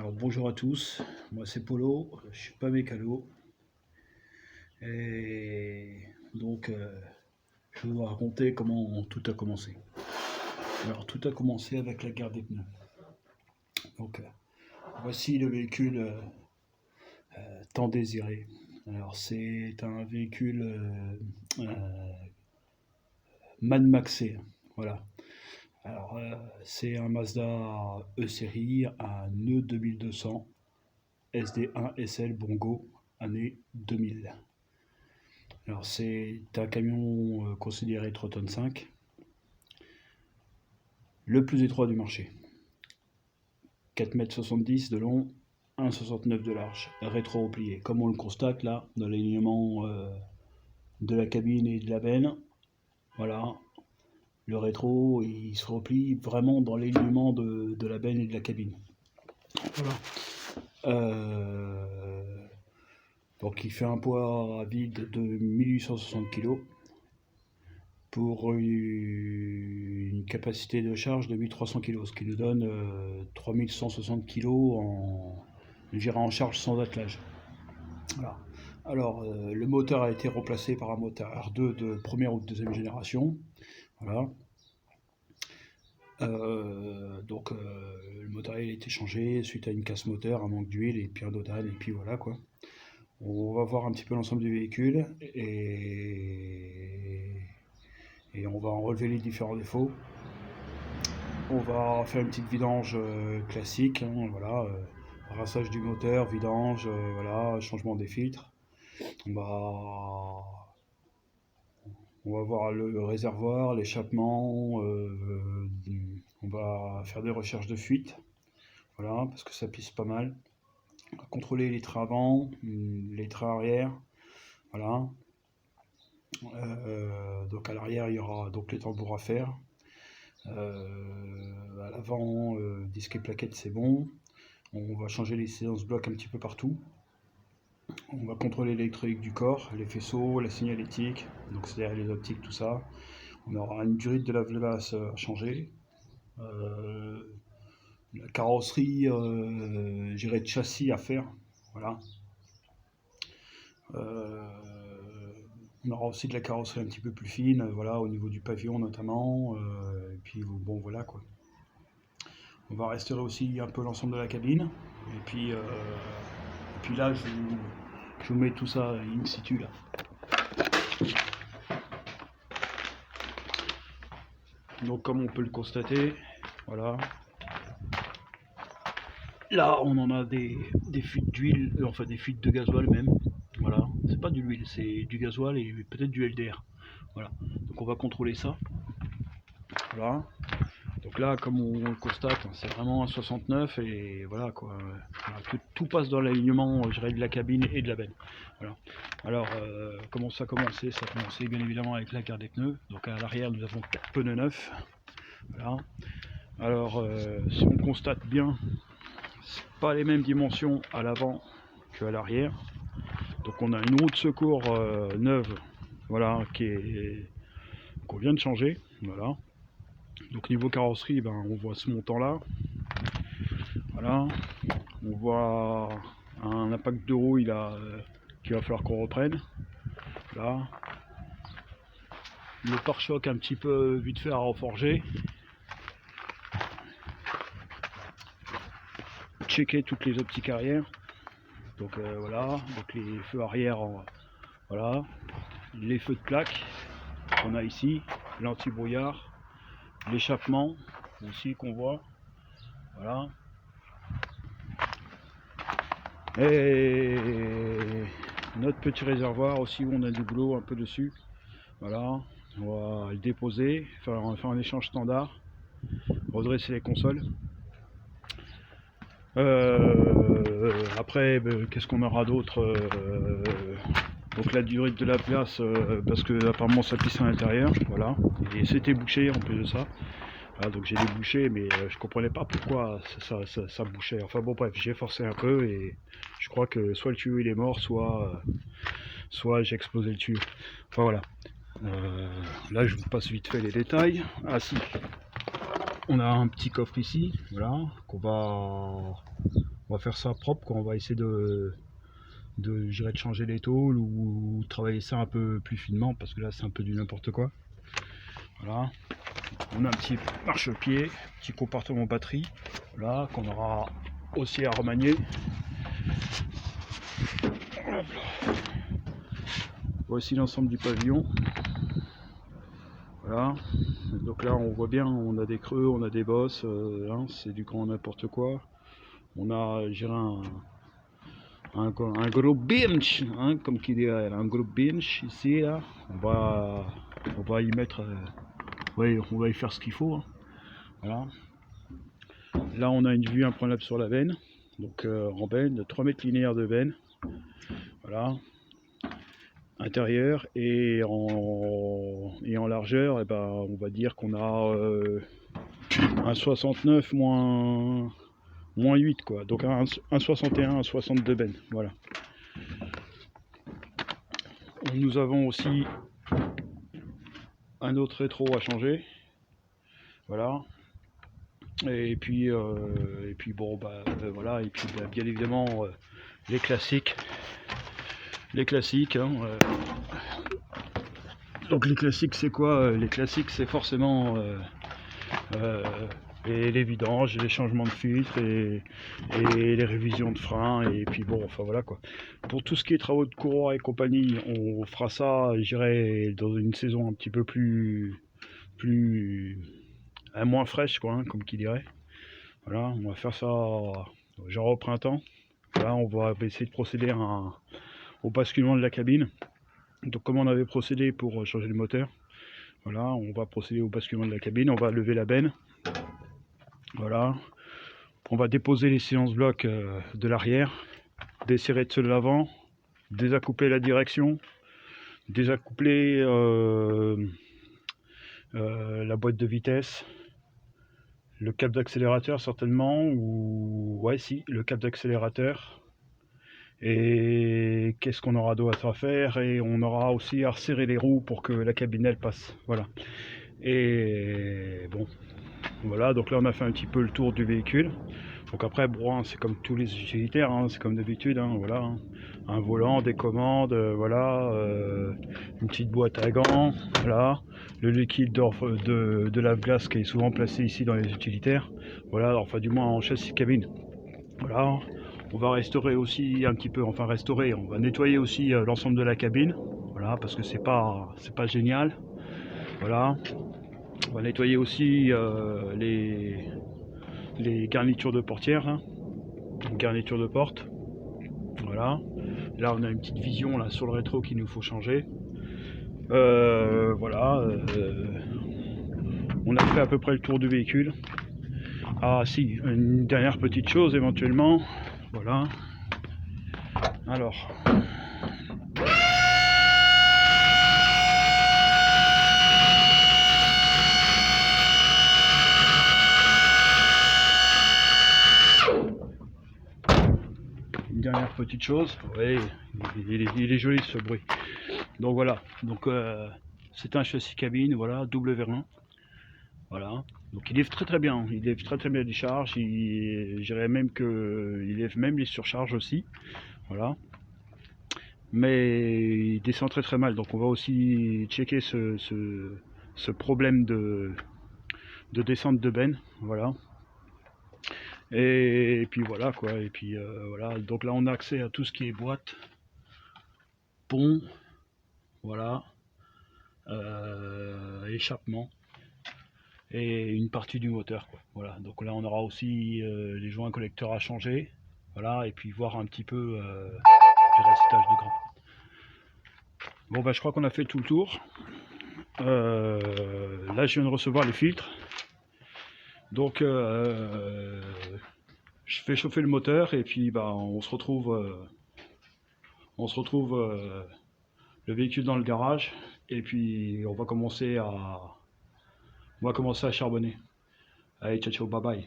Alors bonjour à tous, moi c'est Polo, je suis pas mécano et donc je vais vous raconter comment tout a commencé. Alors tout a commencé avec la guerre des pneus. Donc voici le véhicule tant désiré. Alors c'est un véhicule Mad Maxé, voilà. Alors c'est un Mazda E-Série, un E 2200 SD1 SL Bongo, année 2000. Alors c'est un camion considéré 3 tonnes 5, le plus étroit du marché. 4,70 m de long, 1,69 m de large, rétro-replié. Comme on le constate là, dans l'alignement de la cabine et de la benne, voilà, le rétro il se replie vraiment dans l'alignement de la benne et de la cabine. Voilà. Donc il fait un poids à vide de 1860 kg pour une capacité de charge de 1300 kg, ce qui nous donne 3160 kg en charge sans attelage. Voilà. Alors le moteur a été remplacé par un moteur R2 de première ou de deuxième génération. Voilà. Donc le moteur a été changé suite à une casse moteur, un manque d'huile et puis un dodane, et puis voilà quoi. On va voir un petit peu l'ensemble du véhicule et on va en relever les différents défauts. On va faire une petite vidange classique, hein, voilà, rinçage du moteur, vidange, voilà, changement des filtres. On va voir le réservoir, l'échappement, on va faire des recherches de fuite, voilà, parce que ça pisse pas mal. On va contrôler les trains avant, les trains arrière, voilà. Donc à l'arrière il y aura donc les tambours à faire. À l'avant, disque et plaquettes c'est bon. On va changer les séances blocs un petit peu partout. On va contrôler l'électronique du corps, les faisceaux, la signalétique, donc c'est-à-dire les optiques, tout ça. On aura une durite de lave-glace à changer. La carrosserie, j'irai de châssis à faire, voilà. On aura aussi de la carrosserie un petit peu plus fine, voilà, au niveau du pavillon notamment, et puis bon voilà quoi. On va restaurer aussi un peu l'ensemble de la cabine, et puis là je vous mets tout ça in situ là. Donc comme on peut le constater, voilà. Là on en a des fuites d'huile, enfin des fuites de gasoil même. Voilà, c'est pas de l'huile, c'est du gasoil et peut-être du LDR. Voilà, donc on va contrôler ça. Voilà. Donc là, comme on le constate, c'est vraiment un 69 et voilà quoi. Voilà, tout passe dans l'alignement, je dirais, de la cabine et de la benne. Voilà. Alors, comment ça a commencé? Ça a commencé bien évidemment avec la guerre des pneus. Donc à l'arrière, nous avons 4 pneus neufs. Voilà. Alors, si on constate bien, c'est pas les mêmes dimensions à l'avant qu'à l'arrière. Donc on a une roue de secours neuve, voilà, qu'on vient de changer, voilà. Donc niveau carrosserie, ben, on voit ce montant là, voilà. On voit un impact de roue qu'il va falloir qu'on reprenne, là. Le pare-choc un petit peu vite fait à reforger. Checker toutes les optiques arrière. Donc voilà, donc les feux arrière, voilà, les feux de plaque qu'on a ici, l'anti-brouillard, l'échappement aussi qu'on voit, voilà. Et notre petit réservoir aussi où on a du boulot un peu dessus, voilà. On va le déposer, on va faire un échange standard, redresser les consoles. Après, qu'est-ce qu'on aura d'autre? Donc la durée de la place, parce que apparemment ça pisse à l'intérieur, voilà. Et c'était bouché en plus de ça. Voilà, donc j'ai débouché, mais je comprenais pas pourquoi ça bouchait. Enfin bon bref, j'ai forcé un peu et je crois que soit le tuyau il est mort, soit j'ai explosé le tuyau. Enfin voilà. Là je vous passe vite fait les détails. Ah si, on a un petit coffre ici, voilà, qu'on va On va faire ça propre, quoi. On va essayer de changer les tôles ou travailler ça un peu plus finement parce que là c'est un peu du n'importe quoi. Voilà, on a un petit marchepied, petit compartiment batterie, là qu'on aura aussi à remanier. Voici l'ensemble du pavillon. Voilà, donc là on voit bien, on a des creux, on a des bosses, hein, c'est du grand n'importe quoi. On a, je dirais, un gros bench, hein, comme qui dirait, un gros bench ici, là. On va y mettre, ouais, on va y faire ce qu'il faut. Hein. Voilà. Là, on a une vue imprenable sur la veine, donc en veine, de 3 mètres linéaires de veine. Voilà. Intérieur et en largeur, et ben, on va dire qu'on a un 69 moins 8 quoi, donc un 61, un 62 bennes, voilà. Nous avons aussi un autre rétro à changer, voilà. Et puis bon bah voilà, et puis bah, bien évidemment les classiques hein, donc les classiques c'est quoi? Les classiques c'est forcément et les vidanges, les changements de filtre et les révisions de frein, et puis bon, enfin voilà quoi. Pour tout ce qui est travaux de courroie et compagnie, on fera ça, je dirais, dans une saison un petit peu plus moins fraîche quoi, hein, comme qui dirait. Voilà, on va faire ça genre au printemps. Là, on va essayer de procéder au basculement de la cabine. Donc comme on avait procédé pour changer le moteur, voilà, on va procéder au basculement de la cabine, on va lever la benne. Voilà, on va déposer les séances blocs de l'arrière, desserrer de ceux de l'avant, désaccoupler la direction, désaccoupler la boîte de vitesse, le cap d'accélérateur certainement, ou ouais si, le cap d'accélérateur. Et qu'est-ce qu'on aura d'autre à faire? Et on aura aussi à resserrer les roues pour que la cabine elle passe. Voilà. Et bon, voilà, donc là on a fait un petit peu le tour du véhicule. Donc après, bon, c'est comme tous les utilitaires, hein, c'est comme d'habitude, hein, voilà, hein. Un volant, des commandes, voilà, une petite boîte à gants, voilà, le liquide de lave-glace qui est souvent placé ici dans les utilitaires, voilà, enfin du moins en châssis cabine, voilà. On va restaurer aussi un petit peu, enfin restaurer, on va nettoyer aussi l'ensemble de la cabine, voilà, parce que c'est pas génial, voilà. On va nettoyer aussi les garnitures de portière, hein, garniture de porte, voilà. Là on a une petite vision là sur le rétro qu'il nous faut changer, voilà. On a fait à peu près le tour du véhicule. Ah si, une dernière petite chose éventuellement, voilà. Alors une dernière petite chose, ouais, il est joli ce bruit. Donc voilà, donc c'est un châssis cabine, voilà, double vérin, voilà. Donc il livre très bien, il livre très bien les charges, je dirais même qu'il livre même les surcharges aussi, voilà. Mais il descend très mal, donc on va aussi checker ce problème de descente de benne, voilà. Et puis voilà quoi, et puis voilà, donc là on a accès à tout ce qui est boîte, pont, voilà, échappement et une partie du moteur quoi. Voilà, donc là on aura aussi les joints collecteurs à changer, voilà, et puis voir un petit peu le récitage de grain. Bon bah je crois qu'on a fait tout le tour. Là je viens de recevoir les filtres, donc je fais chauffer le moteur et puis bah on se retrouve le véhicule dans le garage, et puis on va commencer à charbonner. Allez, ciao ciao, bye bye.